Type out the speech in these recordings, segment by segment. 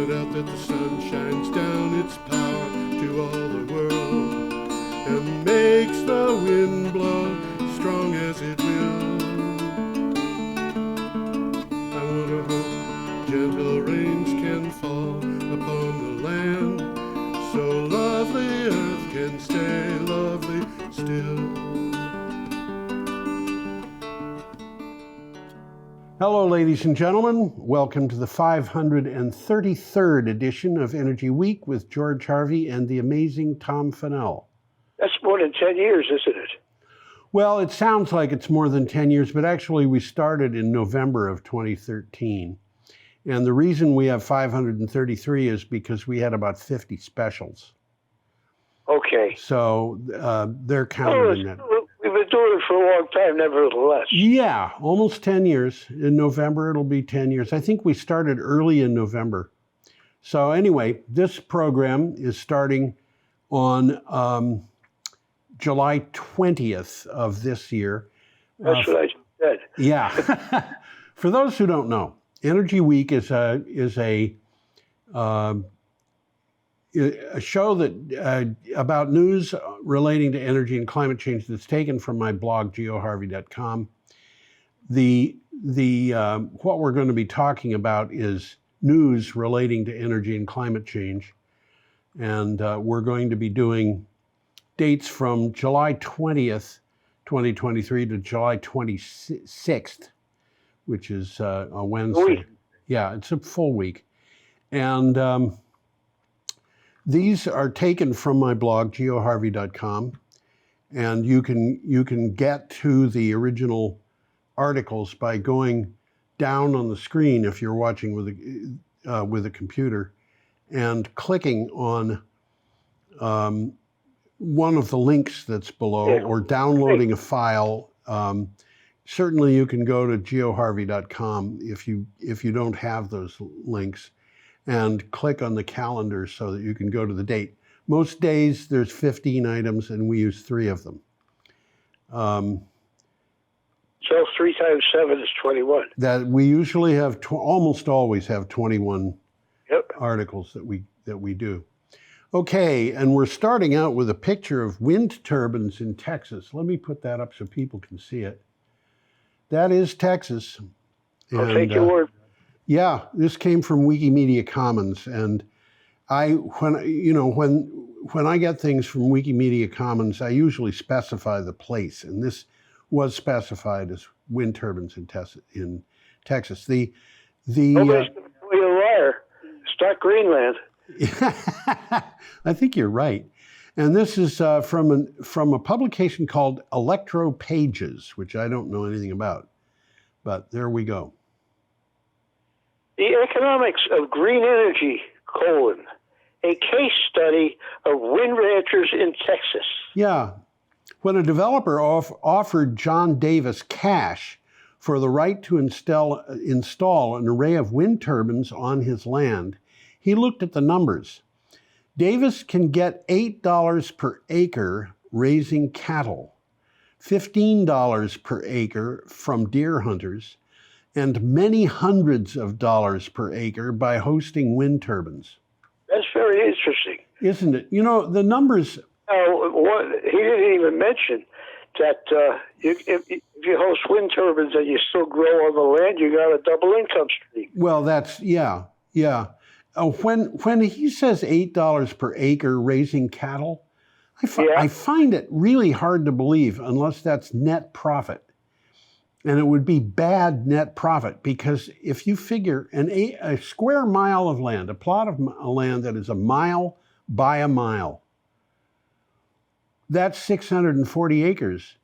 Point out that the sun shines down its power to all the world and makes the wind blow strong as it will. I wonder how gentle rains can fall upon the land, so lovely earth can stay lovely still. Hello, ladies and gentlemen. Welcome to the 533rd edition of Energy Week with George Harvey and the amazing Tom Fennell. That's more than 10 years, isn't it? Well, it sounds like it's more than 10 years, but actually we started in November of 2013. And the reason we have 533 is because we had about 50 specials. Okay. So they're counted in that. We've been doing it for a long time, nevertheless. Yeah, almost 10 years. In November, it'll be 10 years. I think we started early in November. So anyway, this program is starting on July 20th of this year. That's what I just said. Yeah. For those who don't know, Energy Week is a show that about news relating to energy and climate change that's taken from my blog, geoharvey.com. What we're going to be talking about is news relating to energy and climate change. And we're going to be doing dates from July 20th, 2023 to July 26th, which is a Wednesday. Yeah, it's a full week. And these are taken from my blog, geoharvey.com, and you can get to the original articles by going down on the screen if you're watching with a computer, and clicking on one of the links that's below, or downloading a file. Certainly, you can go to geoharvey.com if you don't have those links, and click on the calendar so that you can go to the date. Most days there's 15 items and we use 3 of them. So 3 times 7 is 21. That we usually have, almost always have 21 articles that we do. Okay, and we're starting out with a picture of wind turbines in Texas. Let me put that up so people can see it. That is Texas. I'll take your word. Yeah, this came from Wikimedia Commons, and when I get things from Wikimedia Commons, I usually specify the place, and this was specified as wind turbines in Texas. Nobody's going to call you a liar. It's not Greenland. I think you're right, and this is from a publication called Electro Pages, which I don't know anything about, but there we go. The Economics of Green Energy, a case study of wind ranchers in Texas. Yeah. When a developer offered John Davis cash for the right to install an array of wind turbines on his land, he looked at the numbers. Davis can get $8 per acre raising cattle, $15 per acre from deer hunters, and many hundreds of dollars per acre by hosting wind turbines. That's very interesting. Isn't it? You know, the numbers... He didn't even mention that if you host wind turbines and you still grow on the land, you got a double income stream. Well, that's, yeah. When he says $8 per acre raising cattle, I find it really hard to believe unless that's net profit. And it would be bad net profit, because if you figure a square mile of land, a plot of land that is a mile by a mile, that's 640 acres.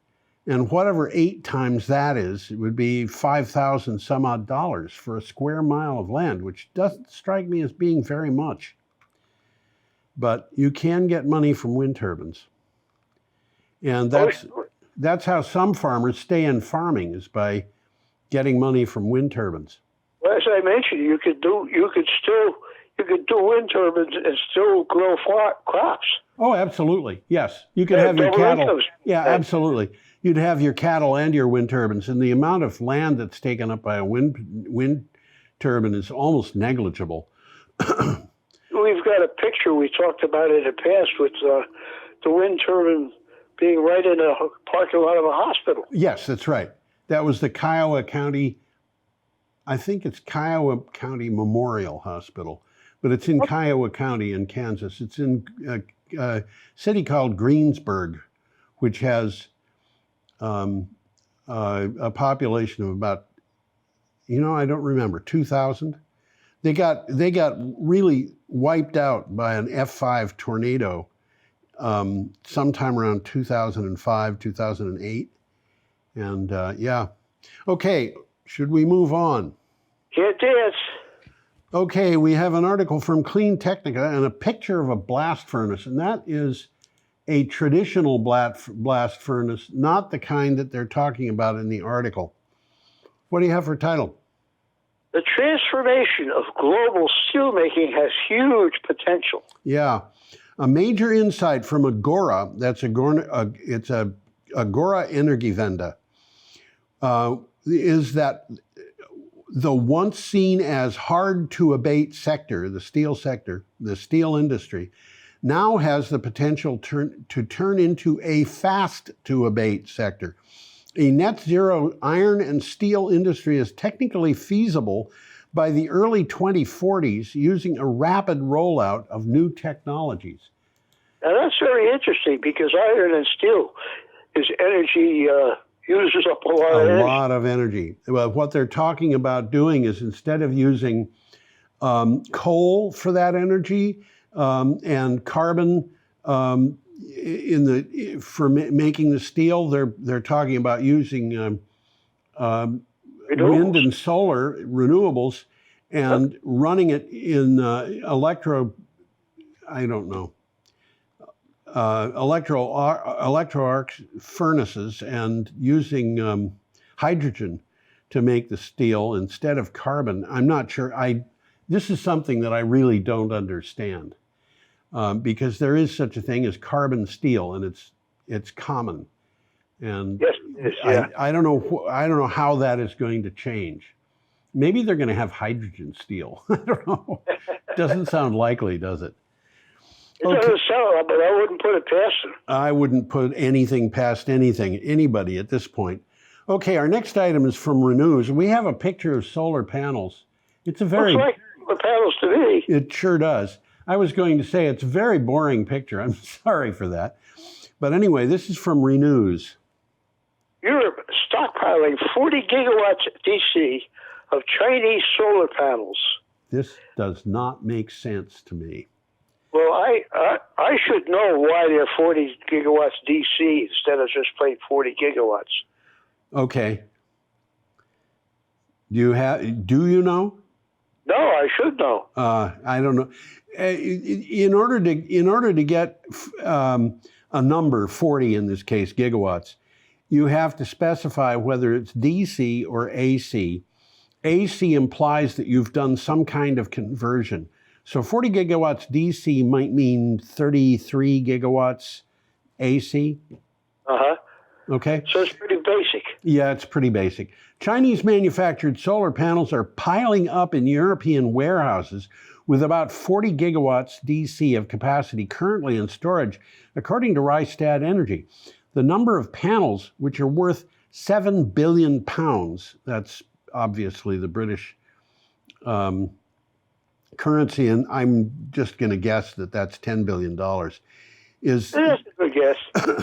And whatever 8 times that is, it would be $5,000 some odd dollars for a square mile of land, which doesn't strike me as being very much. But you can get money from wind turbines. And that's how some farmers stay in farming, is by getting money from wind turbines. Well, as I mentioned, you could do wind turbines and still grow crops. Oh, absolutely. Yes. You could have your cattle. Yeah, absolutely. You'd have your cattle and your wind turbines, and the amount of land that's taken up by a wind turbine is almost negligible. We've got a picture we talked about in the past with the wind turbine being right in a parking lot of a hospital. Yes, that's right. That was the Kiowa County, I think it's Kiowa County Memorial Hospital, but it's in Kiowa County in Kansas. It's in a city called Greensburg, which has a population of about, I don't remember, 2,000. They got really wiped out by an F5 tornado sometime around 2005, 2008. And yeah. Okay, should we move on? It is. Okay, we have an article from Clean Technica and a picture of a blast furnace, and that is a traditional blast furnace, not the kind that they're talking about in the article. What do you have for title? The transformation of global steelmaking has huge potential. Yeah. A major insight from Agora, it's a Agora Energiewende, is that the once seen as hard to abate sector, the steel industry, now has the potential to turn into a fast to abate sector. A net zero iron and steel industry is technically feasible by the early 2040s using a rapid rollout of new technologies. Now that's very interesting because iron and steel is energy, uses up a lot of energy. Well, what they're talking about doing is instead of using coal for that energy and carbon for making the steel, they're talking about using wind and solar renewables and running it in electro arc furnaces and using hydrogen to make the steel instead of carbon. I'm not sure. This is something that I really don't understand because there is such a thing as carbon steel, and it's common. And yes, it is, yeah. I don't know how that is going to change. Maybe they're going to have hydrogen steel. I don't know. Doesn't sound likely, does it? It doesn't sound, but I wouldn't put it past them. I wouldn't put anything past anybody at this point. Okay, our next item is from Renews. We have a picture of solar panels. It's a very... Looks like the panels to me. It sure does. I was going to say it's a very boring picture. I'm sorry for that. But anyway, this is from Renews. Europe stockpiling 40 gigawatts DC of Chinese solar panels. This does not make sense to me. Well, I should know why they're 40 gigawatts DC instead of just plain 40 gigawatts. Okay. Do you know? No, I should know. I don't know. In order to get a number, 40 in this case, gigawatts, you have to specify whether it's DC or AC. AC implies that you've done some kind of conversion. So 40 gigawatts DC might mean 33 gigawatts AC. Uh-huh. Okay. So it's pretty basic. Yeah, it's pretty basic. Chinese manufactured solar panels are piling up in European warehouses with about 40 gigawatts DC of capacity currently in storage, according to Rystad Energy. The number of panels, which are worth 7 billion pounds, that's obviously the British currency, and I'm just going to guess that that's $10 billion, is That's a good guess.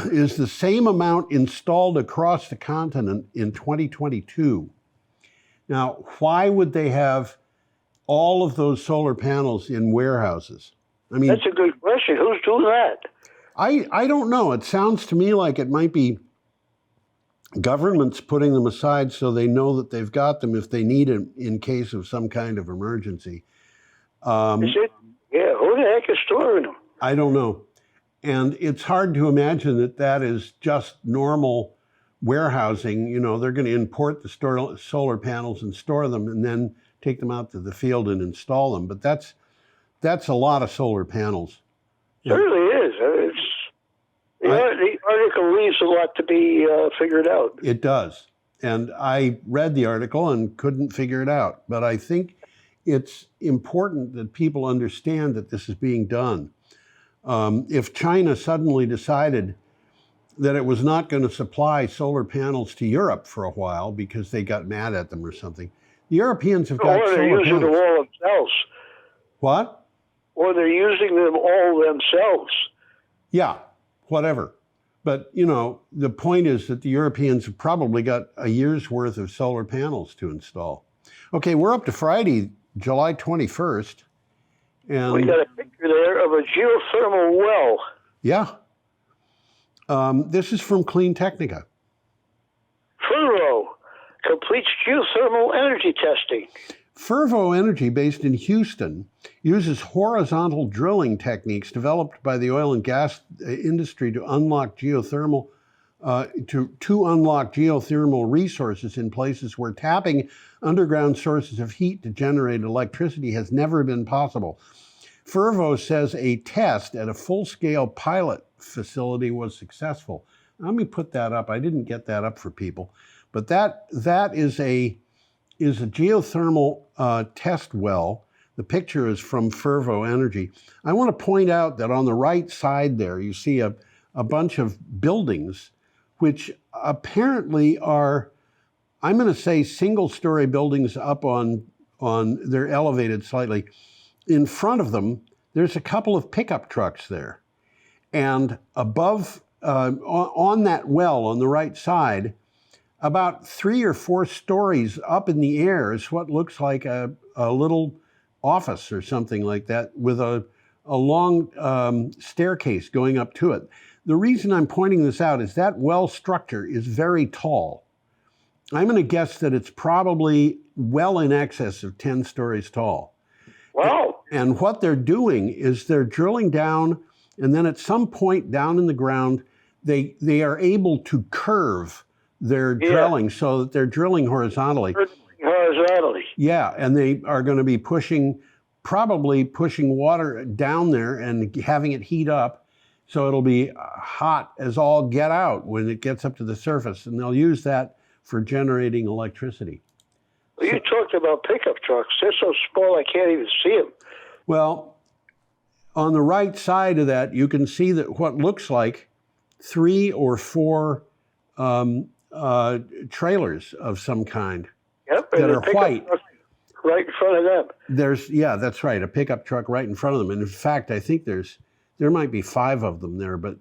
is the same amount installed across the continent in 2022. Now, why would they have all of those solar panels in warehouses? I mean, that's a good question. Who's doing that? I don't know. It sounds to me like it might be governments putting them aside so they know that they've got them if they need them in case of some kind of emergency. Is it? Yeah, who the heck is storing them? I don't know. And it's hard to imagine that that is just normal warehousing. You know, they're going to import the solar panels and store them and then take them out to the field and install them. But that's a lot of solar panels. It certainly is. The article leaves a lot to be figured out. It does. And I read the article and couldn't figure it out. But I think it's important that people understand that this is being done. If China suddenly decided that it was not going to supply solar panels to Europe for a while because they got mad at them or something, the Europeans have got Or they're solar using them panels. all themselves. What? Or they're using them all themselves. Yeah, whatever. But, you know, the point is that the Europeans have probably got a year's worth of solar panels to install. Okay, we're up to Friday, July 21st. And We got a picture there of a geothermal well. yeah. This is from Clean Technica. Fervo completes geothermal energy testing. Fervo Energy, based in Houston, uses horizontal drilling techniques developed by the oil and gas industry to unlock geothermal resources in places where tapping underground sources of heat to generate electricity has never been possible. Fervo says a test at a full-scale pilot facility was successful. Let me put that up. I didn't get that up for people, but that is a geothermal test well. The picture is from Fervo Energy. I want to point out that on the right side there, you see a bunch of buildings, which apparently are, I'm going to say, single-story buildings up on they're elevated slightly. In front of them, there's a couple of pickup trucks there. And above, on that well on the right side, about 3 or 4 stories up in the air is what looks like a little office or something like that with a long staircase going up to it. The reason I'm pointing this out is that well structure is very tall. I'm going to guess that it's probably well in excess of 10 stories tall. Wow. And what they're doing is they're drilling down, and then at some point down in the ground, they are able to curve their drilling so that they're drilling horizontally. Horizontally. Yeah, and they are going to be probably pushing water down there and having it heat up, so it'll be hot as all get out when it gets up to the surface, and they'll use that for generating electricity. Well, you talked about pickup trucks. They're so small I can't even see them. Well, on the right side of that, you can see that what looks like 3 or 4 trailers of some kind. Yep, that are white. Right in front of them. That's right, a pickup truck right in front of them. And in fact, I think there might be 5 of them there, but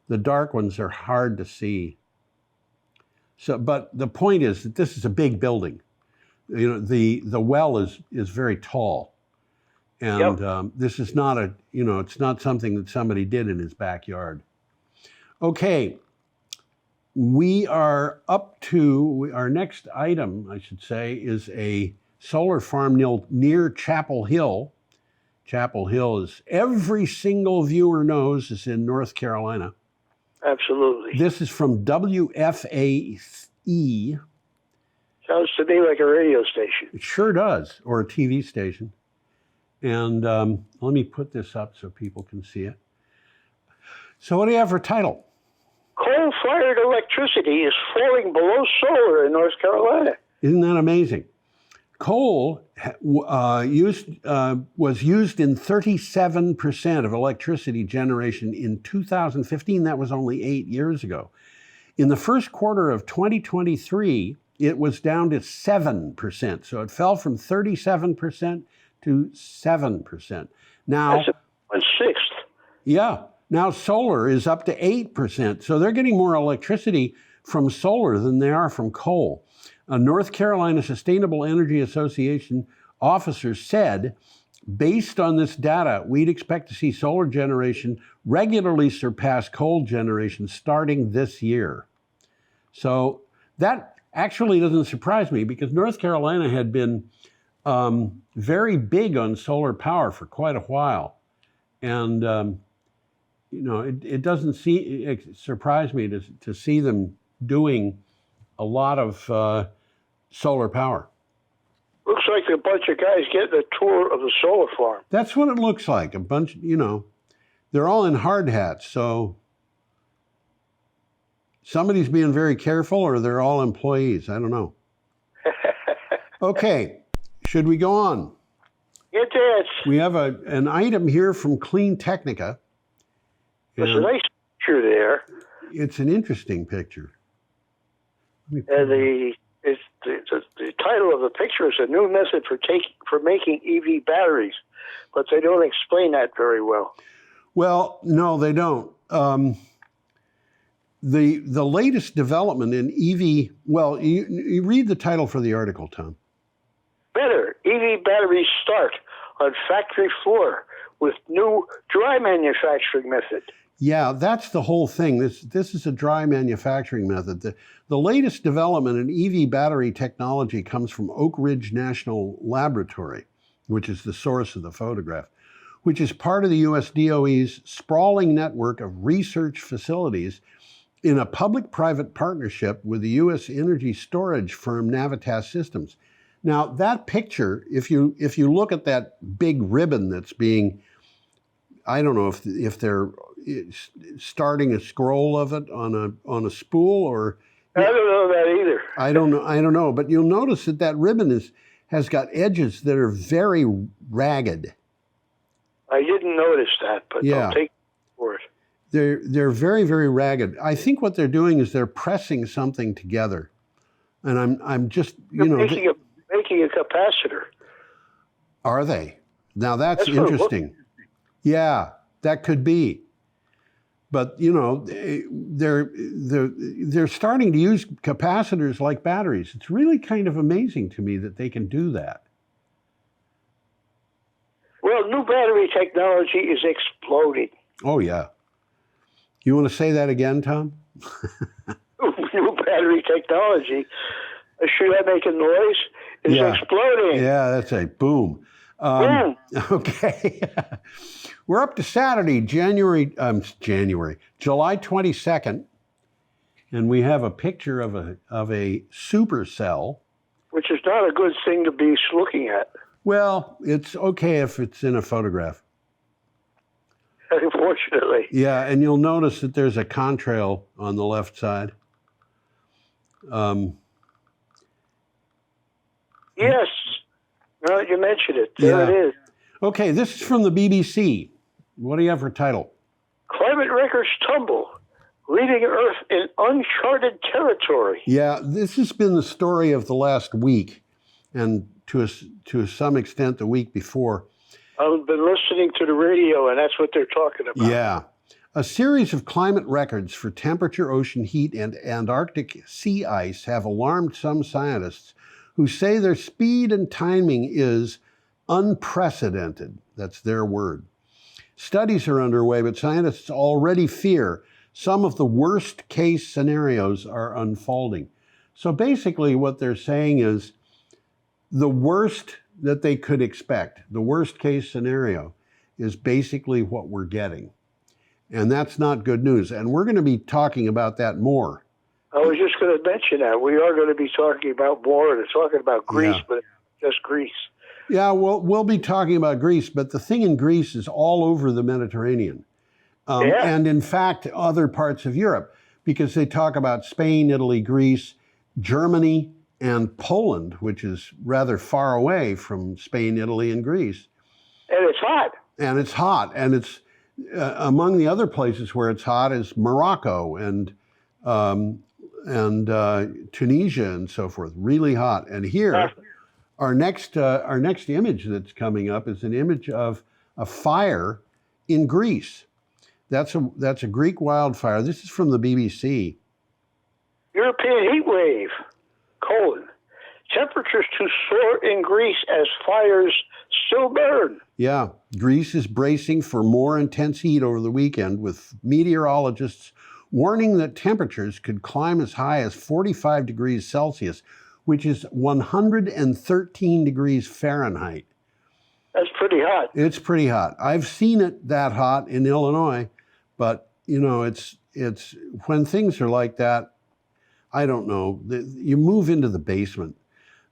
the dark ones are hard to see. So, but the point is that this is a big building. You know, the well is very tall, and this is not it's not something that somebody did in his backyard. Okay, we are up to our next item, I should say, is a solar farm near Chapel Hill. Chapel Hill, is every single viewer knows, is in North Carolina. Absolutely. This is from WFAE. Sounds to me like a radio station. It sure does, or a TV station. And let me put this up so people can see it. So what do you have for title? Coal-fired electricity is falling below solar in North Carolina. Isn't that amazing? Coal was used in 37% of electricity generation in 2015. That was only 8 years ago. In the first quarter of 2023, it was down to 7%. So it fell from 37% to 7%. Now, that's 1/6. Yeah. Now solar is up to 8%. So they're getting more electricity from solar than they are from coal. A North Carolina Sustainable Energy Association officer said, based on this data, we'd expect to see solar generation regularly surpass coal generation starting this year. So that actually doesn't surprise me, because North Carolina had been very big on solar power for quite a while. And, it doesn't surprise me to see them doing a lot of solar power. Looks like a bunch of guys getting a tour of the solar farm. That's what it looks like. A bunch, they're all in hard hats. So somebody's being very careful, or they're all employees. I don't know. Okay, should we go on? It did. We have an item here from Clean Technica. There's a nice picture there. It's an interesting picture. And the title of the picture is a new method for making EV batteries, but they don't explain that very well. Well, no, they don't. The latest development in EV. Well, you read the title for the article, Tom. Better EV batteries start on factory floor with new dry manufacturing method. Yeah, that's the whole thing. This is a dry manufacturing method. The latest development in EV battery technology comes from Oak Ridge National Laboratory, which is the source of the photograph, which is part of the US DOE's sprawling network of research facilities in a public-private partnership with the US energy storage firm Navitas Systems. Now, that picture, if you look at that big ribbon that's being, I don't know if they're starting a scroll of it on a spool or. I don't know that either. I don't know, but you'll notice that ribbon has got edges that are very ragged. I didn't notice that, but yeah. I'll take it for it. They're very, very ragged. I think what they're doing is they're pressing something together, and I'm just making a capacitor. Are they? Now that's interesting. Yeah, that could be. But they're starting to use capacitors like batteries. It's really kind of amazing to me that they can do that. Well, new battery technology is exploding. Oh yeah. You want to say that again, Tom? New battery technology. Should I make a noise? It's exploding. Yeah, that's a boom. Boom. Okay. We're up to Saturday, July 22nd, and we have a picture of a supercell. Which is not a good thing to be looking at. Well, it's okay if it's in a photograph. Unfortunately. Yeah, and you'll notice that there's a contrail on the left side. Yes. Now that you mentioned it, there it is. Okay, this is from the BBC. What do you have for title? Climate records tumble, leaving Earth in uncharted territory. Yeah, this has been the story of the last week, and to some extent the week before. I've been listening to the radio, and that's what they're talking about. Yeah. A series of climate records for temperature, ocean heat, and Antarctic sea ice have alarmed some scientists who say their speed and timing is unprecedented. That's their word. Studies are underway, but scientists already fear some of the worst case scenarios are unfolding. So basically what they're saying is the worst that they could expect, the worst case scenario, is basically what we're getting. And that's not good news. And we're going to be talking about that more. I was just going to mention that. We are going to be talking about more. They're talking about Greece, but just Greece. Yeah, we'll be talking about Greece, but the thing in Greece is all over the Mediterranean. And in fact, other parts of Europe, because they talk about Spain, Italy, Greece, Germany, and Poland, which is rather far away from Spain, Italy, and Greece. And it's hot. And it's hot. And it's among the other places where it's hot is Morocco and Tunisia and so forth. Really hot. And here, our next image that's coming up is an image of a fire in Greece. That's a Greek wildfire. This is from the BBC. European heat wave, : temperatures to soar in Greece as fires still burn. Yeah, Greece is bracing for more intense heat over the weekend, with meteorologists warning that temperatures could climb as high as 45 degrees Celsius, which is 113 degrees Fahrenheit. That's pretty hot. It's pretty hot. I've seen it that hot in Illinois, but it's when things are like that, I don't know. You move into the basement.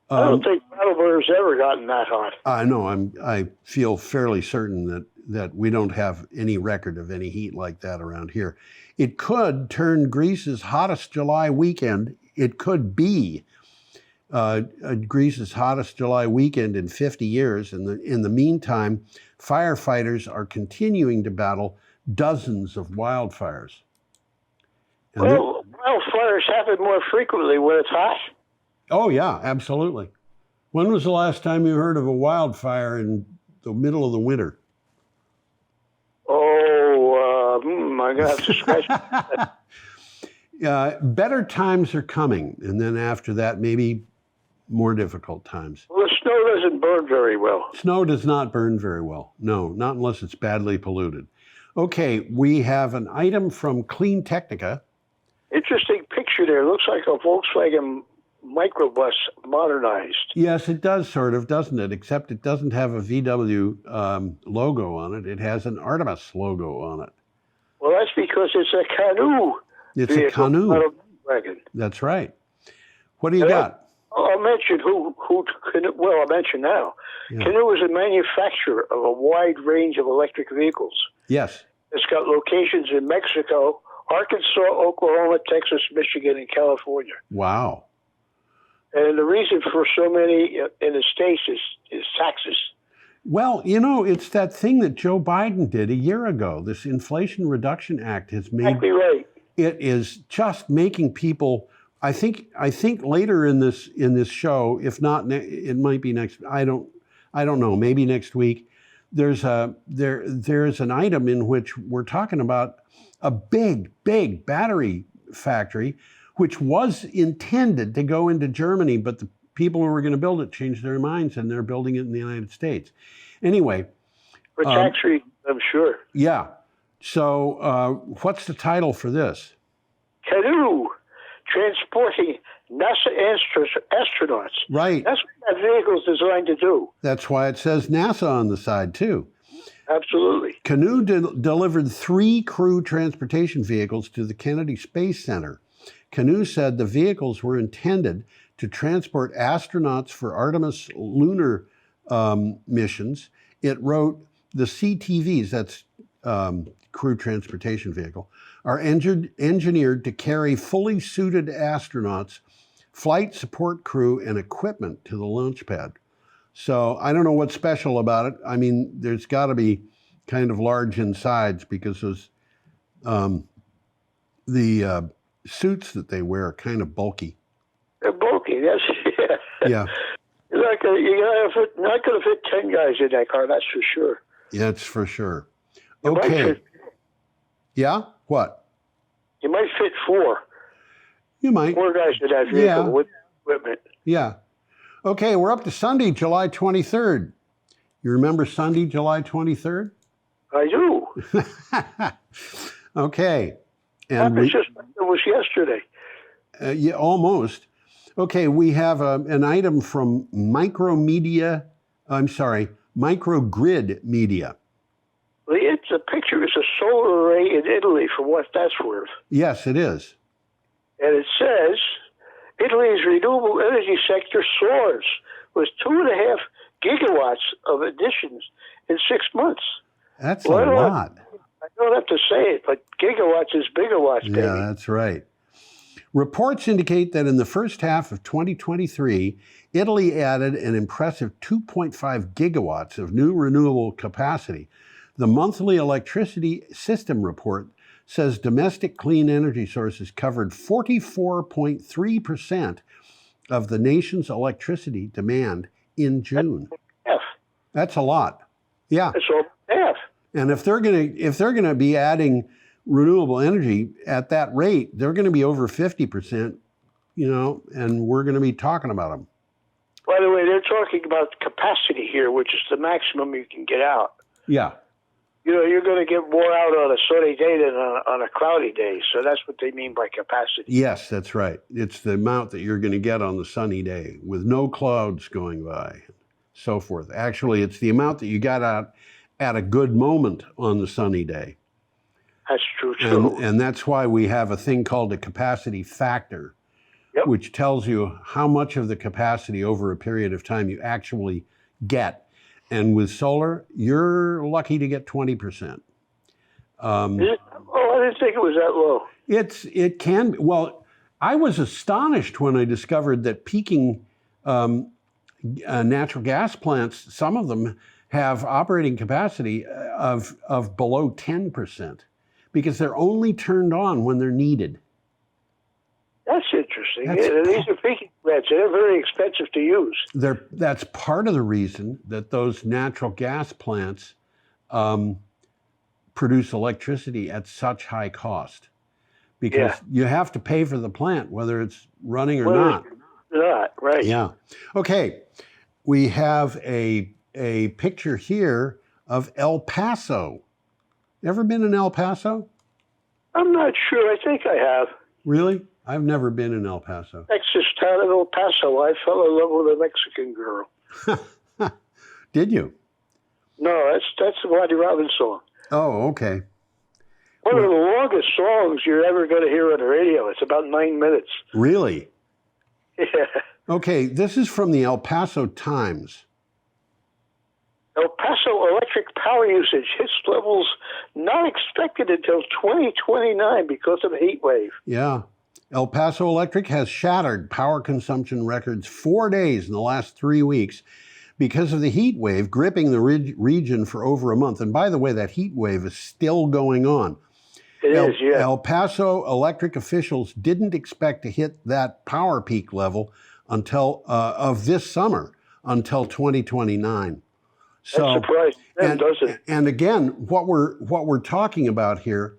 I don't think Brattleboro's ever gotten that hot. I know. I feel fairly certain that we don't have any record of any heat like that around here. It could turn Greece's hottest July weekend. It could be. Greece's hottest July weekend in 50 years. And in the meantime, firefighters are continuing to battle dozens of wildfires. And well, wildfires happen more frequently when it's hot. oh, yeah, absolutely. When was the last time you heard of a wildfire in the middle of the winter? Oh, I'm going to have to scratch. Better times are coming. And then after that, maybe more difficult times. Well, the snow doesn't burn very well. Snow does not burn very well. No, not unless it's badly polluted. Okay, we have an item from Clean Technica. Interesting picture there. Looks like a Volkswagen microbus modernized. Yes, it does sort of, doesn't it? Except it doesn't have a VW logo on it. It has an Artemis logo on it. Well, that's because it's a canoe. It's vehicle, a canoe. not a wagon. That's right. What do you got? I'll mention I'll mention now. Yeah. Canoe is a manufacturer of a wide range of electric vehicles. Yes. It's got locations in Mexico, Arkansas, Oklahoma, Texas, Michigan, and California. Wow. And the reason for so many in the States is taxes. Well, you know, it's that thing that Joe Biden did a year ago. This Inflation Reduction Act has made Exactly right. It is just making people. I think later in this show, if not, it might be next. I don't know. Maybe next week. There's an item in which we're talking about a big battery factory, which was intended to go into Germany, but the people who were going to build it changed their minds, and they're building it in the United States. Anyway. For tax reasons, I'm sure. Yeah. So what's the title for this? Canoe, transporting NASA astronauts. Right. That's what that vehicle is designed to do. That's why it says NASA on the side, too. Absolutely. Canoe delivered 3 crew transportation vehicles to the Kennedy Space Center. Canoe said the vehicles were intended to transport astronauts for Artemis lunar missions. It wrote the CTVs, that's crew transportation vehicle, are engineered to carry fully suited astronauts, flight support crew, and equipment to the launch pad. So I don't know what's special about it. I mean, there's got to be kind of large insides because those the suits that they wear are kind of bulky. They're bulky. That's Yeah. Not going to fit 10 guys in that car. That's for sure. Yeah, it's for sure. You might Okay. fit- Yeah. What? You might fit 4. You might. 4 guys in that vehicle Yeah. with equipment. Yeah. Okay, we're up to Sunday, July 23rd. You remember Sunday, July 23rd? I do. Okay. And It was yesterday. yeah, almost. Okay, we have an item from Microgrid Media. It's a picture. It's a solar array in Italy, for what that's worth. Yes, it is. And it says Italy's renewable energy sector soars with 2.5 gigawatts of additions in 6 months. That's Well, a lot. I don't have to say it, but gigawatts is bigawatts, baby. Yeah, that's right. Reports indicate that in the first half of 2023, Italy added an impressive 2.5 gigawatts of new renewable capacity. The monthly electricity system report says domestic clean energy sources covered 44.3% of the nation's electricity demand in June. Half. That's a lot. Yeah. It's over half. And if they're gonna be adding renewable energy at that rate, they're gonna be over 50%, and we're gonna be talking about them. By the way, they're talking about capacity here, which is the maximum you can get out. Yeah. You're going to get more out on a sunny day than on a cloudy day. So that's what they mean by capacity. Yes, that's right. It's the amount that you're going to get on the sunny day with no clouds going by, so forth. Actually, it's the amount that you got out at a good moment on the sunny day. That's true, too. And that's why we have a thing called a capacity factor, Yep. which tells you how much of the capacity over a period of time you actually get. And with solar, you're lucky to get 20%. I didn't think it was that low. It can be. Well, I was astonished when I discovered that peaking natural gas plants, some of them have operating capacity of below 10% because they're only turned on when they're needed. That's interesting. These are peaking plants. They're very expensive to use. That's part of the reason that those natural gas plants produce electricity at such high cost, because you have to pay for the plant whether it's running or not. Not right. Yeah. Okay. We have a picture here of El Paso. Ever been in El Paso? I'm not sure. I think I have. Really? I've never been in El Paso. Texas town of El Paso. I fell in love with a Mexican girl. Did you? No, that's the Waddy Robbins song. Oh, okay. One of the longest songs you're ever going to hear on the radio. It's about 9 minutes. Really? Yeah. Okay, this is from the El Paso Times. El Paso electric power usage hits levels not expected until 2029 because of a heat wave. Yeah. El Paso Electric has shattered power consumption records 4 days in the last 3 weeks because of the heat wave gripping the region for over a month. And by the way, that heat wave is still going on. It is, yeah. El Paso Electric officials didn't expect to hit that power peak level until of this summer, until 2029. So, that's surprising, doesn't it? And again, what we're talking about here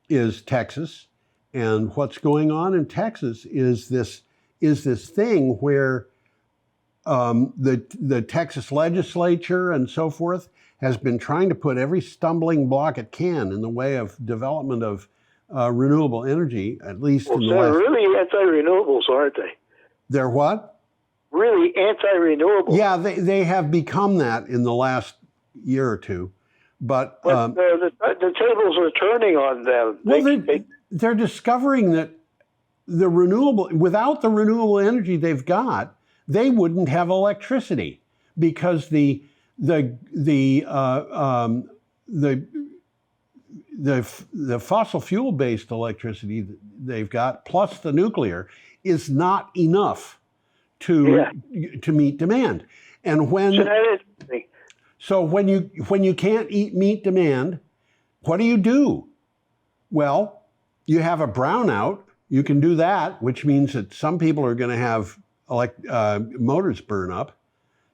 is Texas, and what's going on in Texas is this thing where the Texas legislature and so forth has been trying to put every stumbling block it can in the way of development of renewable energy, at least in the they're West. really anti-renewables, aren't they? They're what? Really anti-renewables. Yeah, they have become that in the last year or two. But the tables are turning on them. Well, they're discovering that without the renewable energy they've got, they wouldn't have electricity, because the fossil fuel based electricity that they've got plus the nuclear is not enough to meet demand. And when you can't meet demand, what do? Well, you have a brownout. You can do that, which means that some people are going to have motors burn up.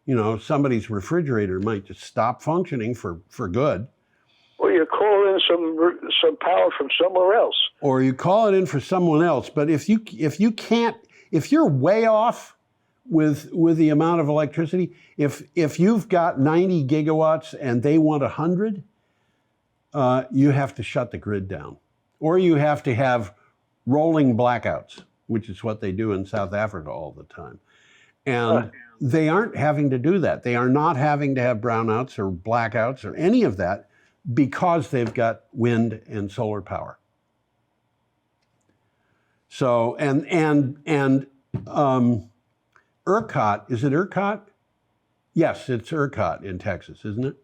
You know, somebody's refrigerator might just stop functioning for good. Or you call in some power from somewhere else. Or you call it in for someone else. But if you're way off with the amount of electricity, if you've got 90 gigawatts and they want 100, you have to shut the grid down. Or you have to have rolling blackouts, which is what they do in South Africa all the time. And they aren't having to do that. They are not having to have brownouts or blackouts or any of that because they've got wind and solar power. So, and ERCOT, is it ERCOT? Yes, it's ERCOT in Texas, isn't it?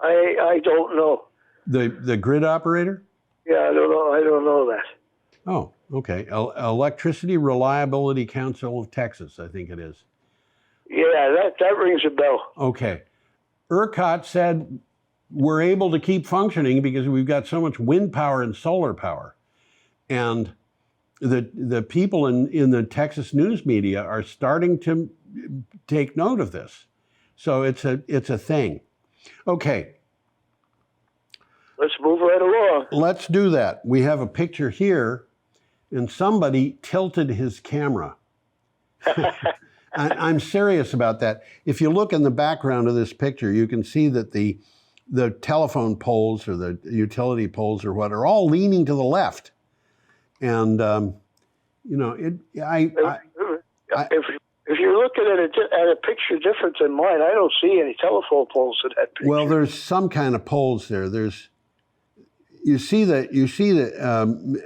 I don't know. The grid operator? Yeah, I don't know. I don't know that. Oh, okay. Electricity Reliability Council of Texas, I think it is. Yeah, that rings a bell. Okay. ERCOT said we're able to keep functioning because we've got so much wind power and solar power. And the people in the Texas news media are starting to take note of this. So it's a thing. Okay. Let's move right along. Let's do that. We have a picture here, and somebody tilted his camera. I'm serious about that. If you look in the background of this picture, you can see that the telephone poles or the utility poles or what are all leaning to the left. And, you know, if you're looking at a picture different than mine, I don't see any telephone poles in that picture. Well, there's some kind of poles there. You see that,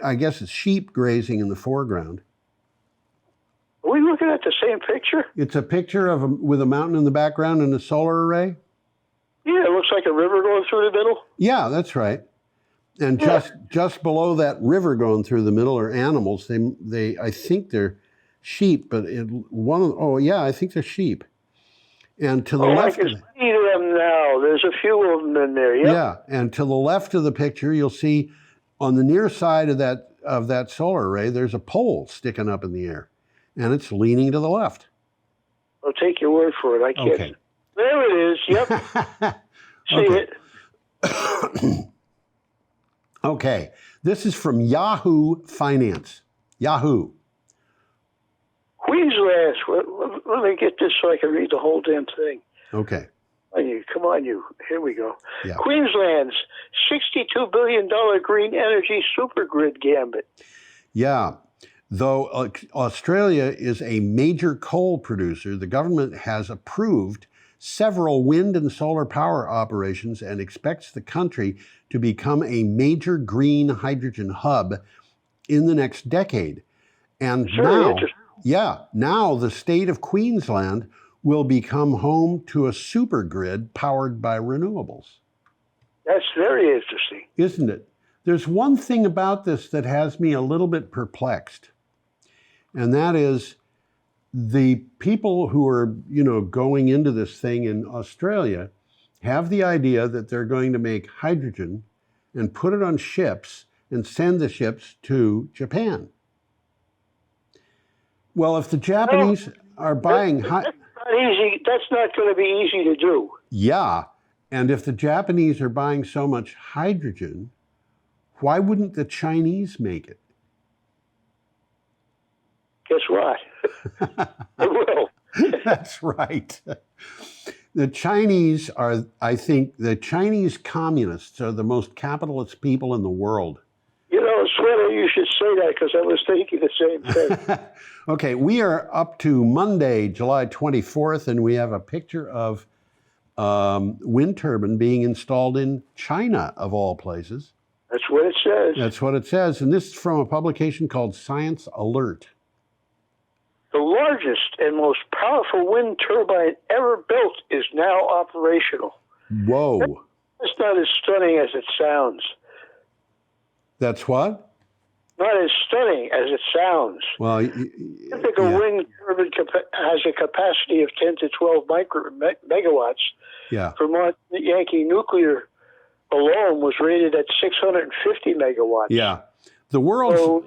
I guess it's sheep grazing in the foreground. Are we looking at the same picture? It's a picture with a mountain in the background and a solar array. Yeah, it looks like a river going through the middle. Yeah, that's right. And just below that river going through the middle are animals. I think they're sheep, but oh yeah, I think they're sheep. And to the I left can see them now. There's a few of them in there. Yep. Yeah, and to the left of the picture, you'll see on the near side of that solar array, there's a pole sticking up in the air, and it's leaning to the left. I'll take your word for it. I can't. Okay. There it is. Yep. See it. Okay. This is from Yahoo Finance. Yahoo. Queensland. Let me get this so I can read the whole damn thing. Okay. Come on, you. Here we go. Yeah. Queensland's $62 billion green energy supergrid gambit. Yeah. Though Australia is a major coal producer, the government has approved several wind and solar power operations and expects the country to become a major green hydrogen hub in the next decade. And now the state of Queensland will become home to a supergrid powered by renewables. That's very interesting. Isn't it? There's one thing about this that has me a little bit perplexed, and that is the people who are, going into this thing in Australia have the idea that they're going to make hydrogen and put it on ships and send the ships to Japan. Well, if the Japanese are buying... That's not going to be easy to do. Yeah, and if the Japanese are buying so much hydrogen, why wouldn't the Chinese make it? Guess what? They will. That's right. The Chinese are, I think, the Chinese communists are the most capitalist people in the world. Sweater, you should say that because I was thinking the same thing. Okay, we are up to Monday, July 24th, and we have a picture of wind turbine being installed in China, of all places. That's what it says. That's what it says, and this is from a publication called Science Alert. The largest and most powerful wind turbine ever built is now operational. Whoa. That's not as stunning as it sounds. That's what? Not as stunning as it sounds. Well, typical wind turbine has a capacity of 10 to 12 megawatts. Yeah. Vermont Yankee Nuclear alone was rated at 650 megawatts. Yeah. The world's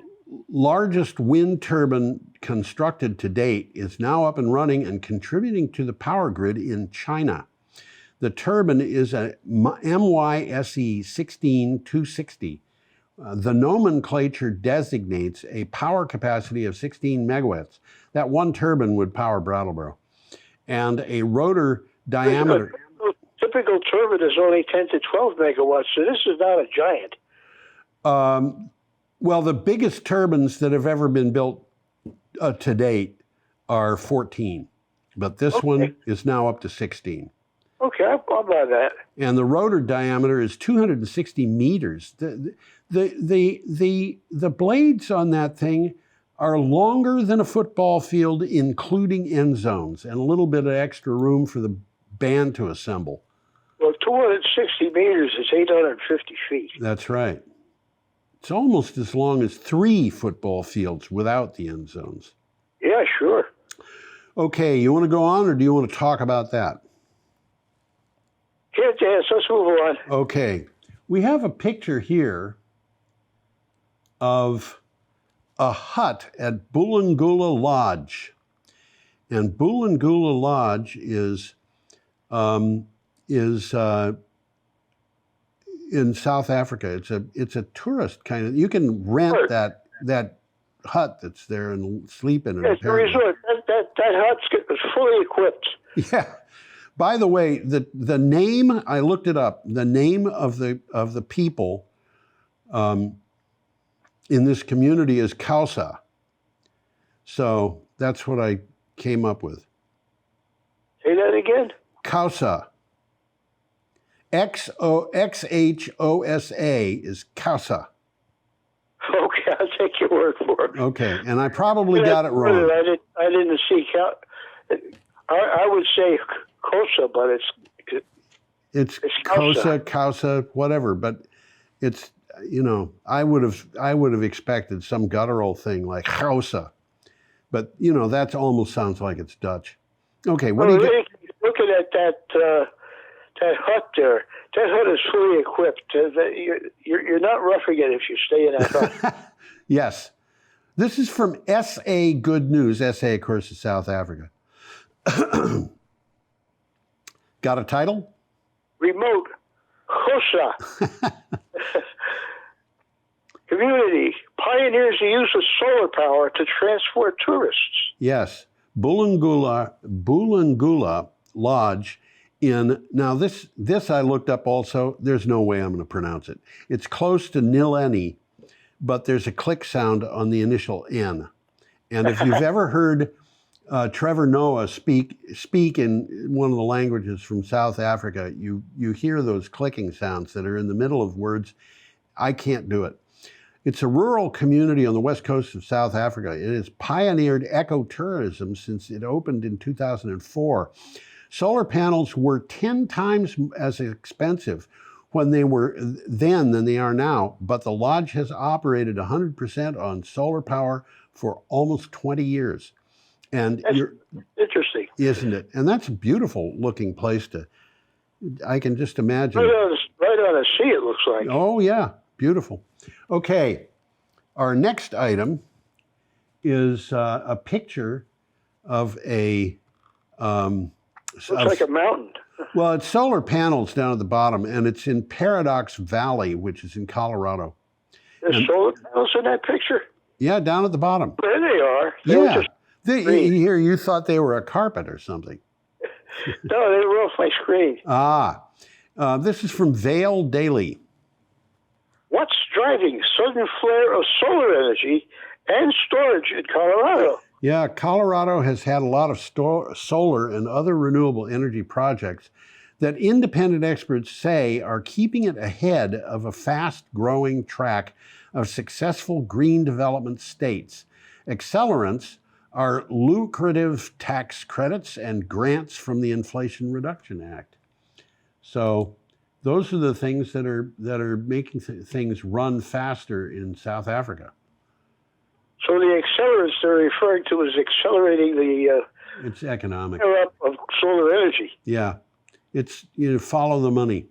largest wind turbine constructed to date is now up and running and contributing to the power grid in China. The turbine is a MYSE 16260. The nomenclature designates a power capacity of 16 megawatts. That one turbine would power Brattleboro. And a rotor diameter. Typical turbine is only 10 to 12 megawatts, so this is not a giant. Well, the biggest turbines that have ever been built to date are 14, but this one is now up to 16. Okay, I'll buy that. And the rotor diameter is 260 meters. The blades on that thing are longer than a football field, including end zones, and a little bit of extra room for the band to assemble. Well, 260 meters is 850 feet. That's right. It's almost as long as 3 football fields without the end zones. Yeah, sure. Okay, you want to go on, or do you want to talk about that? Yes, let's move on. Okay, we have a picture here of a hut at Bulangula Lodge. And Bulangula Lodge is in South Africa. It's a tourist kind of. You can rent that hut that's there and sleep in it. Yes, the resort. That hut's fully equipped. Yeah. By the way, the name, I looked it up. The name of the people in this community is Xhosa. So that's what I came up with. Say that again. Xhosa. Xhosa is Xhosa. Okay, I'll take your word for it. Okay, and I probably got it wrong. I didn't see. I would say Xhosa, but it's Xhosa, whatever. But it's I would have expected some guttural thing like Xhosa, But, that almost sounds like it's Dutch. Okay, what Well, do you get? looking at that hut there, that hut is fully equipped. You're not roughing it if you stay in that hut. Yes. This is from SA Good News. SA, of course, is South Africa. Got a title? Remote. Khosa. Community pioneers the use of solar power to transport tourists. Yes. Bulangula Lodge now this I looked up also. There's no way I'm going to pronounce it. It's close to Nileni, but there's a click sound on the initial N. And if you've ever heard Trevor Noah speak in one of the languages from South Africa, you hear those clicking sounds that are in the middle of words. I can't do it. It's a rural community on the west coast of South Africa. It has pioneered ecotourism since it opened in 2004. Solar panels were 10 times as expensive when they were then than they are now, but the lodge has operated 100% on solar power for almost 20 years. And that's interesting, isn't it? And that's a beautiful looking place I can just imagine. Right on the sea, it looks like. Oh, yeah. Beautiful. Okay. Our next item is a picture of a... looks like a mountain. Well, it's solar panels down at the bottom, and it's in Paradox Valley, which is in Colorado. There's solar panels in that picture? Yeah, down at the bottom. There they are. You thought they were a carpet or something. No, they were off my screen. This is from Vale Daily. What's driving sudden flare of solar energy and storage in Colorado? Yeah, Colorado has had a lot of solar and other renewable energy projects that independent experts say are keeping it ahead of a fast-growing track of successful green development states. Accelerants are lucrative tax credits and grants from the Inflation Reduction Act. So those are the things that are making things run faster in South Africa. So the accelerants they're referring to is accelerating the it's economic up of solar energy. Yeah, it's follow the money,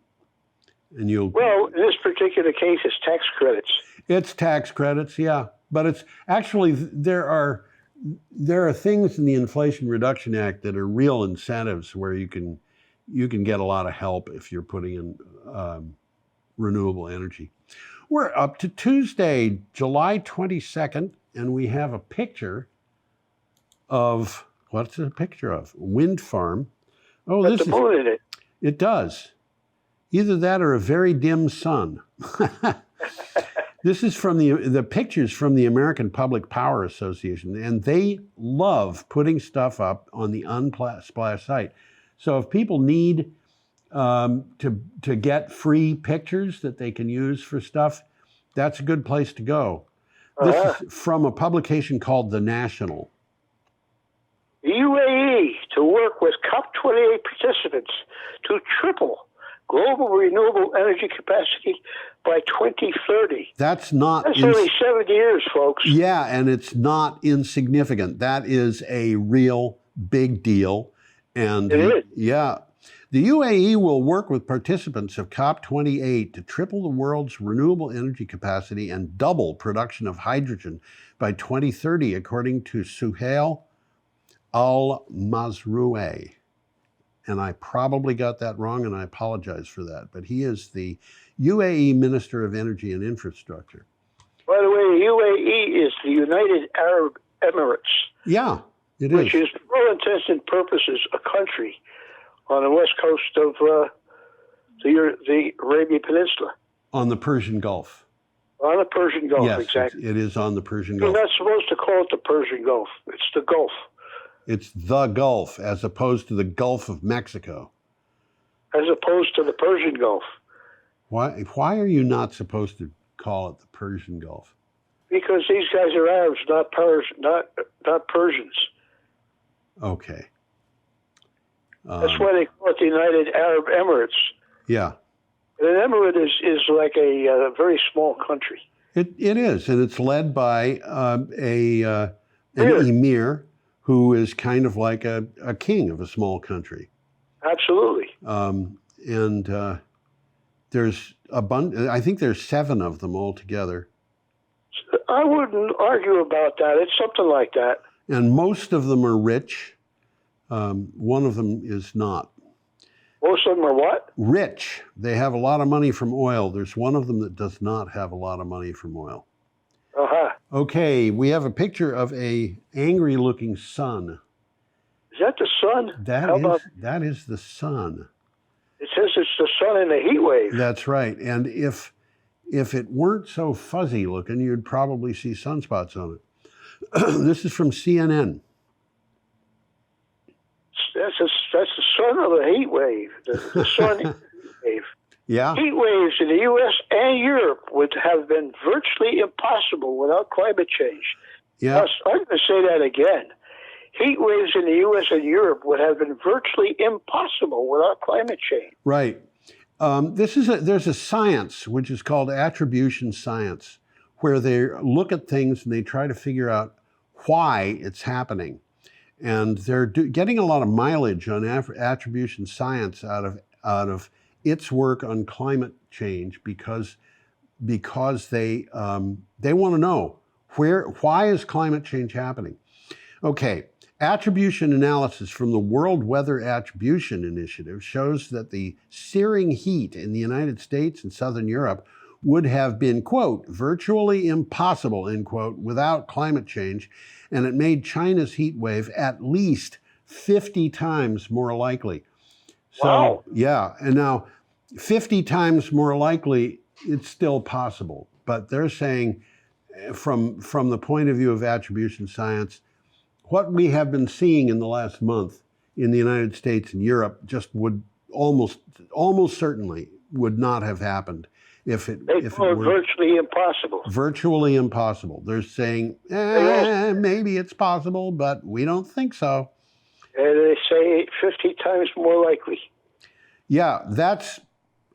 and you'll. Well, in this particular case, it's tax credits. It's tax credits, yeah, but it's actually there are things in the Inflation Reduction Act that are real incentives where you can get a lot of help if you're putting in renewable energy. We're up to Tuesday, July 22nd, and we have a picture of, what's it a picture of? Wind farm. Oh, That's the moon in it. It does. Either that or a very dim sun. This is from the pictures from the American Public Power Association, and they love putting stuff up on the Unsplash site. So if people need to get free pictures that they can use for stuff, that's a good place to go. This is from a publication called The National. The UAE to work with COP28 participants to triple global renewable energy capacity by 2030. That's only 70 years, folks. Yeah, and it's not insignificant. That is a real big deal. And it is. Yeah. The UAE will work with participants of COP28 to triple the world's renewable energy capacity and double production of hydrogen by 2030, according to Suhail Al-Mazrouei. And I probably got that wrong, and I apologize for that. But he is the UAE Minister of Energy and Infrastructure. By the way, the UAE is the United Arab Emirates. Yeah, it is. Which is, for all intents and purposes, a country on the west coast of the Arabian Peninsula. On the Persian Gulf. On the Persian Gulf, yes, exactly. It is on the Persian Gulf. You're not supposed to call it the Persian Gulf. It's the Gulf. It's the Gulf, as opposed to the Gulf of Mexico. As opposed to the Persian Gulf. Why are you not supposed to call it the Persian Gulf? Because these guys are Arabs, not Persians. Okay. That's why they call it the United Arab Emirates. Yeah. And an emirate is like a very small country. It is, and it's led by a an Really? emir, who is kind of like a king of a small country. Absolutely. And there's I think there's 7 of them altogether. I wouldn't argue about that. It's something like that. And most of them are rich. One of them is not. Most of them are what? Rich. They have a lot of money from oil. There's one of them that does not have a lot of money from oil. Uh-huh. Okay, we have a picture of a angry-looking sun. Is that the sun? That is the sun. It says it's the sun in the heat wave. That's right. And if it weren't so fuzzy looking, you'd probably see sunspots on it. This is from CNN. That's the sun of the heat wave. The sun in the heat wave. Yeah. Heat waves in the U.S. and Europe would have been virtually impossible without climate change. Yeah. I'm going to say that again. Heat waves in the U.S. and Europe would have been virtually impossible without climate change. Right. There's a science which is called attribution science, where they look at things and they try to figure out why it's happening. And they're getting a lot of mileage on attribution science out of its work on climate change because they want to know why is climate change happening. Okay, attribution analysis from the World Weather Attribution Initiative shows that the searing heat in the United States and Southern Europe would have been, quote, virtually impossible, end quote, without climate change, and it made China's heat wave at least 50 times more likely. So, wow. Yeah, and now 50 times more likely, it's still possible, but they're saying from the point of view of attribution science, what we have been seeing in the last month in the United States and Europe just would almost certainly would not have happened if it were virtually impossible. Virtually impossible. They're saying, maybe it's possible, but we don't think so. And they say 50 times more likely. Yeah, that's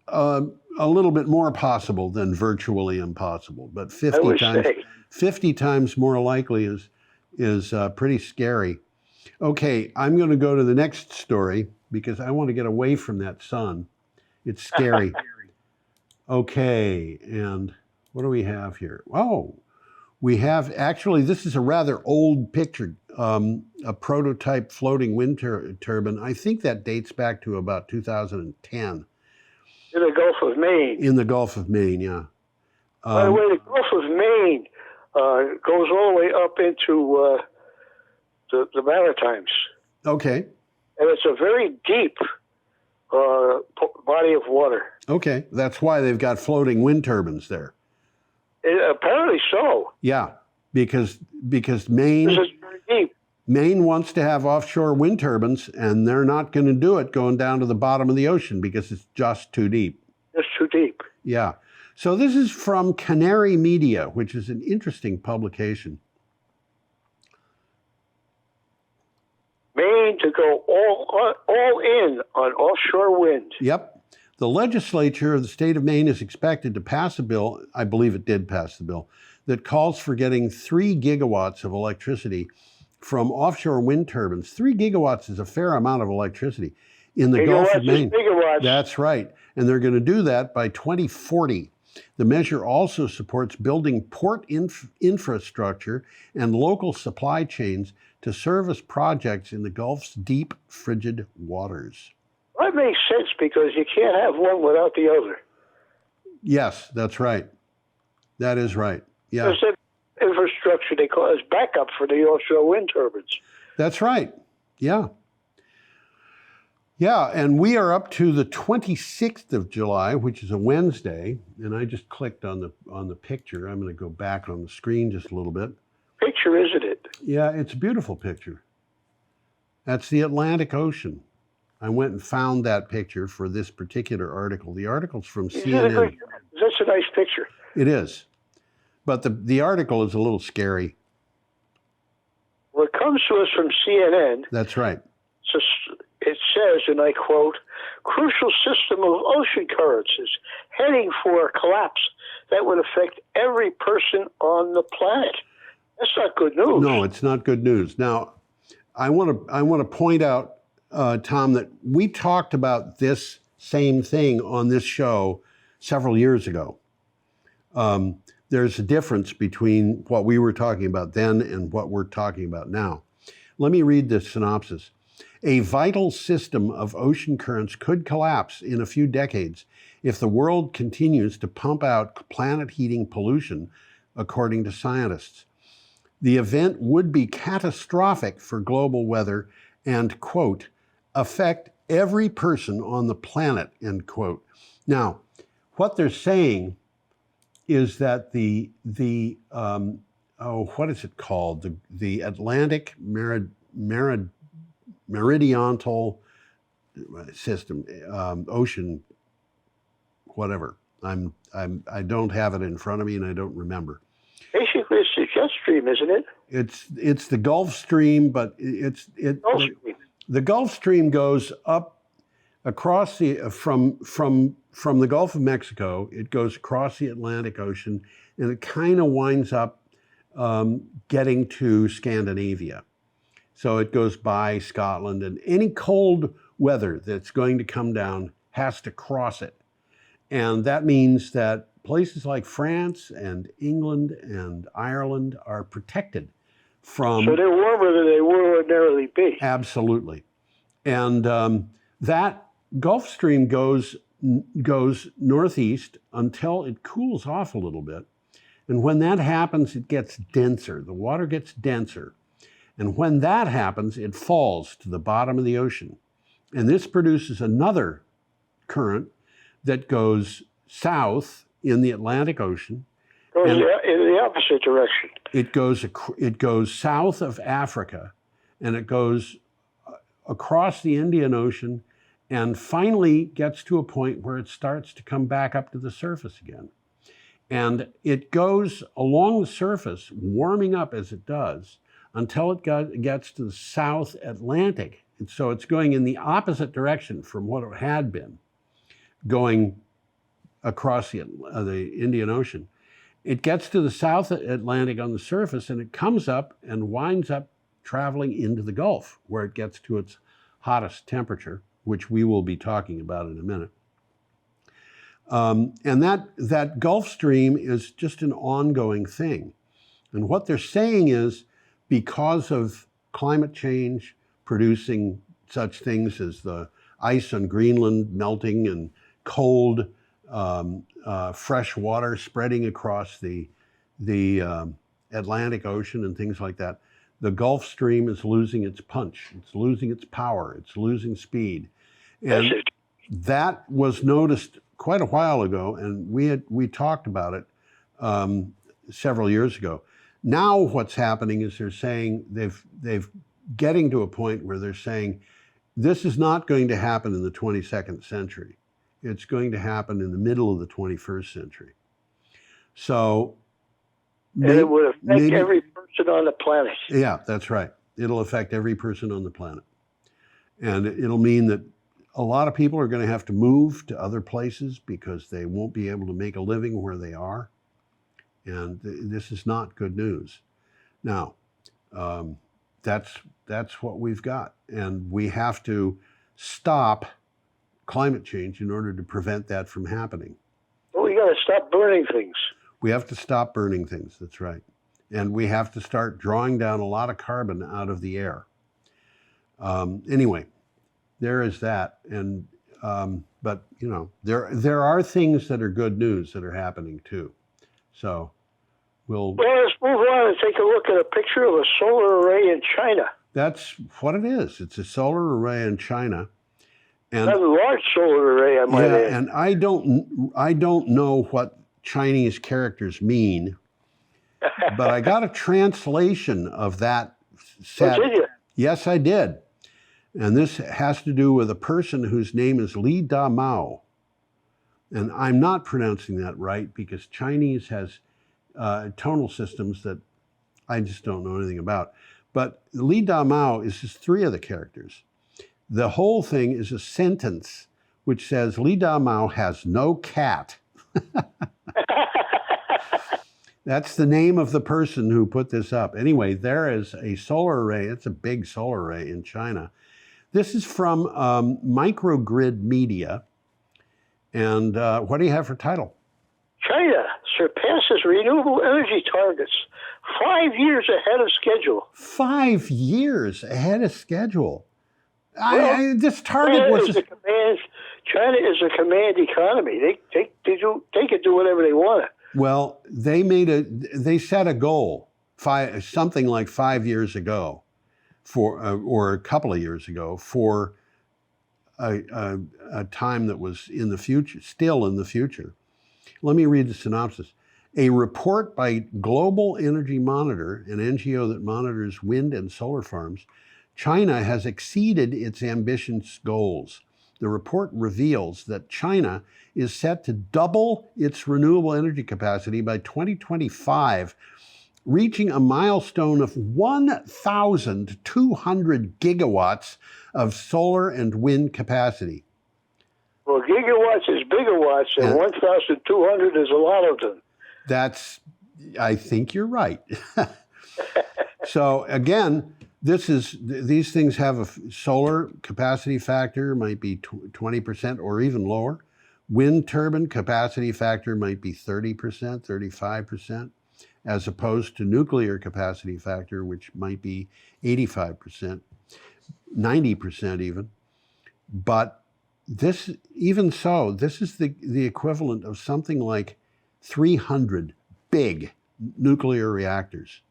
a little bit more possible than virtually impossible, but 50 times more likely is pretty scary. Okay, I'm going to go to the next story because I want to get away from that sun. It's scary. Okay, and what do we have here? Oh, we have actually, this is a rather old picture, a prototype floating wind turbine. I think that dates back to about 2010. In the Gulf of Maine. In the Gulf of Maine, yeah. By the way, the Gulf of Maine goes all the way up into the Maritimes. Okay. And it's a very deep body of water. Okay, that's why they've got floating wind turbines there. Apparently so. Yeah, because Maine, this is very deep. Maine wants to have offshore wind turbines, and they're not going to do it going down to the bottom of the ocean because it's just too deep. It's too deep. Yeah. So this is from Canary Media, which is an interesting publication. Maine to go all in on offshore wind. Yep. The legislature of the state of Maine is expected to pass a bill, I believe it did pass the bill, that calls for getting 3 gigawatts of electricity from offshore wind turbines. 3 gigawatts is a fair amount of electricity in the Gulf of Maine. Gigawatts. That's right. And they're going to do that by 2040. The measure also supports building port infrastructure and local supply chains to service projects in the Gulf's deep, frigid waters. That makes sense because you can't have one without the other. Yes, that's right. That is right. Yeah. There's that infrastructure they call as backup for the offshore wind turbines. That's right. Yeah. Yeah, and we are up to the 26th of July, which is a Wednesday, and I just clicked on the picture. I'm going to go back on the screen just a little bit. Picture, isn't it? Yeah, it's a beautiful picture. That's the Atlantic Ocean. I went and found that picture for this particular article. The article's from CNN. That's a nice picture. It is. But the article is a little scary. Well, it comes to us from CNN. That's right. It says, and I quote, crucial system of ocean currents is heading for a collapse that would affect every person on the planet. That's not good news. No, it's not good news. Now, I want to point out, Tom, that we talked about this same thing on this show several years ago. There's a difference between what we were talking about then and what we're talking about now. Let me read this synopsis. A vital system of ocean currents could collapse in a few decades if the world continues to pump out planet-heating pollution, according to scientists. The event would be catastrophic for global weather and, quote, affect every person on the planet, end quote. Now, what they're saying is that what is it called? The Atlantic Meridional system, ocean, whatever. I don't have it in front of me and I don't remember. Basically, it's the jet stream, isn't it? It's the Gulf Stream, but the Gulf Stream goes up across from the Gulf of Mexico. It goes across the Atlantic Ocean, and it kind of winds up getting to Scandinavia. So it goes by Scotland, and any cold weather that's going to come down has to cross it. And that means that places like France and England and Ireland are protected from... So they're warmer than they would ordinarily be. Absolutely. And that Gulf Stream goes northeast until it cools off a little bit. And when that happens, it gets denser. The water gets denser. And when that happens, it falls to the bottom of the ocean. And this produces another current that goes south in the Atlantic Ocean. Goes in the opposite direction. It goes south of Africa, and it goes across the Indian Ocean, and finally gets to a point where it starts to come back up to the surface again. And it goes along the surface, warming up as it does, until it gets to the South Atlantic. And so it's going in the opposite direction from what it had been, going across the Indian Ocean. It gets to the South Atlantic on the surface, and it comes up and winds up traveling into the Gulf, where it gets to its hottest temperature, which we will be talking about in a minute. And that Gulf Stream is just an ongoing thing. And what they're saying is, because of climate change producing such things as the ice on Greenland melting and cold, fresh water spreading across the Atlantic Ocean and things like that, the Gulf Stream is losing its punch. It's losing its power. It's losing speed. And that was noticed quite a while ago, and we talked about it several years ago. Now what's happening is they're saying they've getting to a point where they're saying this is not going to happen in the 22nd century. It's going to happen in the middle of the 21st century. So and it would affect every person on the planet. Yeah, that's right. It'll affect every person on the planet. And it'll mean that a lot of people are going to have to move to other places because they won't be able to make a living where they are. And this is not good news. Now, that's what we've got. And we have to stop climate change in order to prevent that from happening. Well, we got to stop burning things. We have to stop burning things, that's right. And we have to start drawing down a lot of carbon out of the air. Anyway, there is that. And but you know, there are things that are good news that are happening too. So well, let's move on and take a look at a picture of a solar array in China. That's what it is. It's a solar array in China. And a large solar array, I might add. And I don't know what Chinese characters mean, but I got a translation of that set. Oh, did you? Yes, I did. And this has to do with a person whose name is Li Da Mao. And I'm not pronouncing that right because Chinese has tonal systems that I just don't know anything about. But Li Da Mao is just three of the characters. The whole thing is a sentence which says Li Da Mao has no cat. That's the name of the person who put this up. Anyway, there is a solar array. It's a big solar array in China. This is from Microgrid Media. And what do you have for title? China surpasses renewable energy targets 5 years ahead of schedule. 5 years ahead of schedule. Well, this target was China is a command economy. They can do whatever they want. Well, they set a goal something like 5 years ago, or a couple of years ago, for a time that was in the future, still in the future. Let me read the synopsis. A report by Global Energy Monitor, an NGO that monitors wind and solar farms, China has exceeded its ambitious goals. The report reveals that China is set to double its renewable energy capacity by 2025, reaching a milestone of 1,200 gigawatts of solar and wind capacity. Well, gigawatts is bigawatts, and 1,200 is a lot of them. I think you're right. So again, these things have a solar capacity factor might be 20% or even lower. Wind turbine capacity factor might be 30%, 35%, as opposed to nuclear capacity factor, which might be 85%, 90% even. But this is the equivalent of something like 300 big nuclear reactors.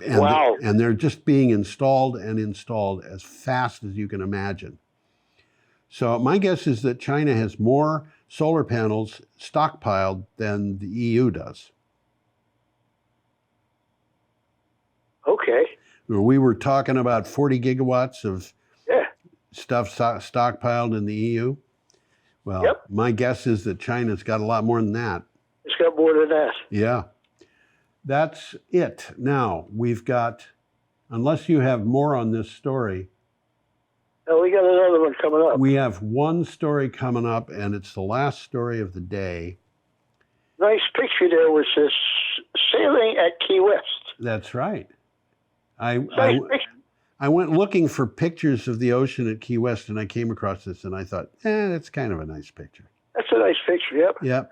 And wow. And they're just being installed as fast as you can imagine. So my guess is that China has more solar panels stockpiled than the EU does. Okay. We were talking about 40 gigawatts of stuff stockpiled in the EU. Well, My guess is that China's got a lot more than that. It's got more than that. Yeah. That's it. Now, we've got, unless you have more on this story. No, we got another one coming up. We have one story coming up, and it's the last story of the day. Nice picture there was this sailing at Key West. That's right. Nice picture. I went looking for pictures of the ocean at Key West, and I came across this, and I thought, that's kind of a nice picture. That's a nice picture, yep. Yep.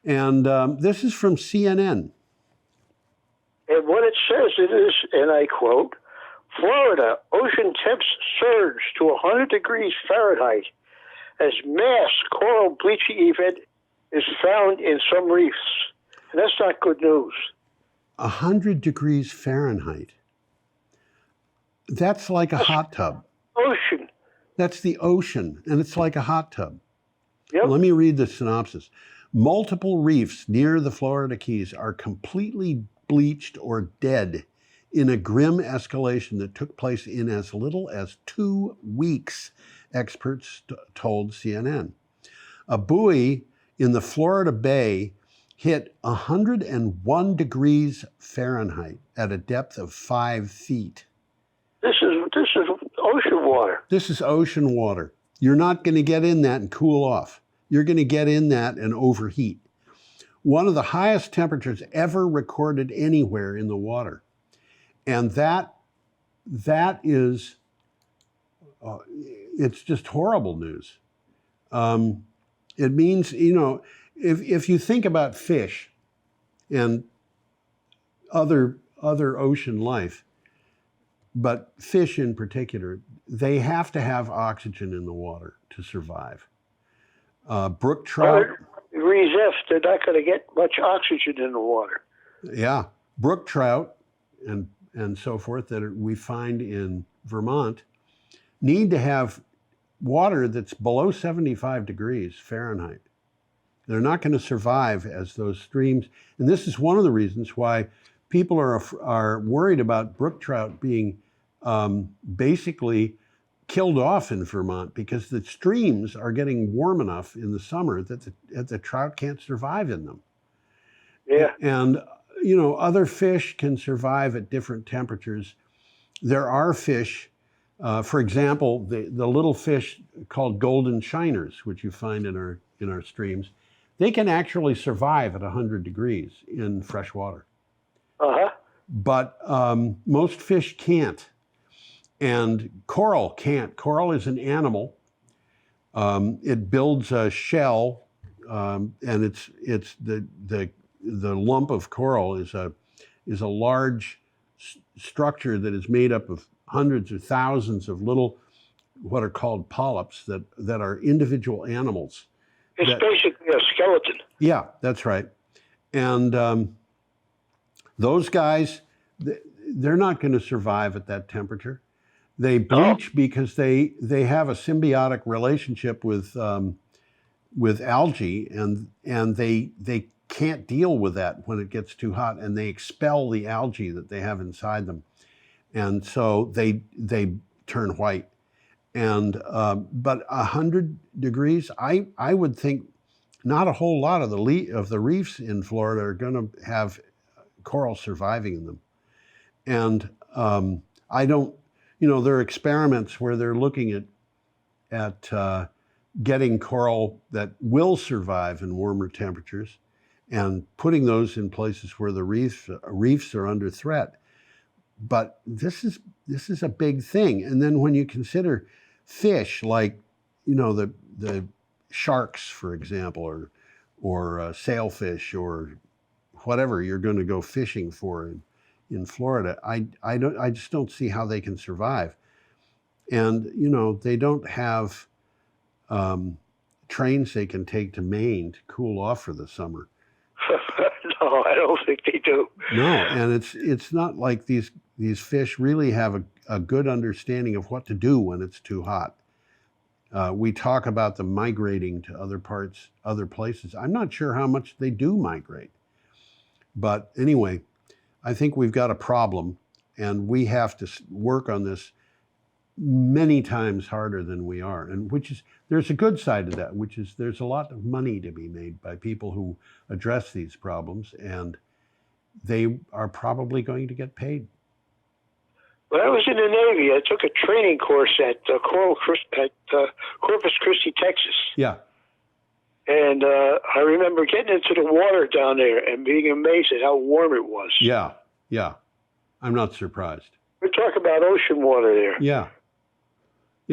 And this is from CNN. And what it says, it is, and I quote, Florida, ocean temps surge to 100 degrees Fahrenheit as mass coral bleaching event is found in some reefs. And that's not good news. 100 degrees Fahrenheit. That's like a hot tub. Ocean. That's the ocean, and it's like a hot tub. Yep. Let me read the synopsis. Multiple reefs near the Florida Keys are completely bleached or dead in a grim escalation that took place in as little as 2 weeks, experts told CNN. A buoy in the Florida Bay hit 101 degrees Fahrenheit at a depth of 5 feet. This is ocean water. This is ocean water. You're not going to get in that and cool off. You're going to get in that and overheat. One of the highest temperatures ever recorded anywhere in the water. And that is, it's just horrible news. It means, if you think about fish and other ocean life, but fish in particular, they have to have oxygen in the water to survive. Brook trout. Degrees F, they're not going to get much oxygen in the water. Yeah, brook trout and so forth that we find in Vermont need to have water that's below 75 degrees Fahrenheit. They're not going to survive as those streams. And this is one of the reasons why people are worried about brook trout being basically killed off in Vermont, because the streams are getting warm enough in the summer that the trout can't survive in them. Yeah. And, other fish can survive at different temperatures. There are fish, for example, the little fish called golden shiners, which you find in our streams, they can actually survive at 100 degrees in fresh water. Uh-huh. But most fish can't. And coral can't. Coral is an animal. It builds a shell, and it's the lump of coral is a large structure that is made up of hundreds or thousands of little, what are called polyps, that are individual animals. It's basically a skeleton. Yeah, that's right. And those guys, they're not going to survive at that temperature. They bleach because they have a symbiotic relationship with algae, and they can't deal with that when it gets too hot, and they expel the algae that they have inside them, and so they turn white. And but 100 degrees, I would think not a whole lot of the reefs in Florida are going to have coral surviving in them, and I don't. There are experiments where they're looking at getting coral that will survive in warmer temperatures and putting those in places where the reefs are under threat. But this is a big thing. And then when you consider fish like, the sharks, for example, or sailfish, or whatever you're going to go fishing for in Florida, I just don't see how they can survive. And they don't have trains they can take to Maine to cool off for the summer. No, I don't think they do. No, and it's not like these fish really have a good understanding of what to do when it's too hot. We talk about them migrating to other places. I'm not sure how much they do migrate. But anyway, I think we've got a problem, and we have to work on this many times harder than we are. And there's a good side to that, which is there's a lot of money to be made by people who address these problems, and they are probably going to get paid. When I was in the Navy, I took a training course at Corpus Christi, Texas. Yeah. And I remember getting into the water down there and being amazed at how warm it was. Yeah. I'm not surprised. We're talking about ocean water there. Yeah.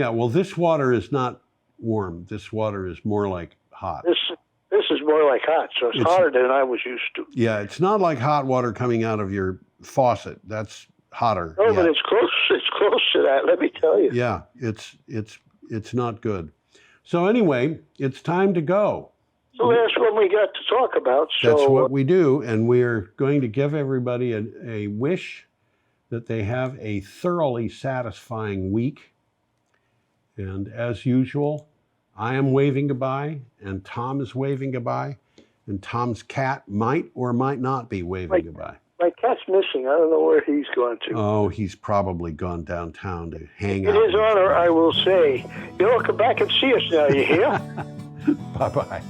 Well, this water is not warm. This water is more like hot. This is more like hot, so it's hotter than I was used to. Yeah, it's not like hot water coming out of your faucet. That's hotter. No, but it's close. It's close to that. Let me tell you. Yeah, it's not good. So anyway, it's time to go. So that's what we got to talk about. That's what we do, and we're going to give everybody a wish that they have a thoroughly satisfying week. And as usual, I am waving goodbye, and Tom is waving goodbye, and Tom's cat might or might not be waving goodbye. My cat's missing. I don't know where he's gone to. Oh, he's probably gone downtown to hang out. In his honor, I will say, you'll come back and see us now, you hear? Bye-bye.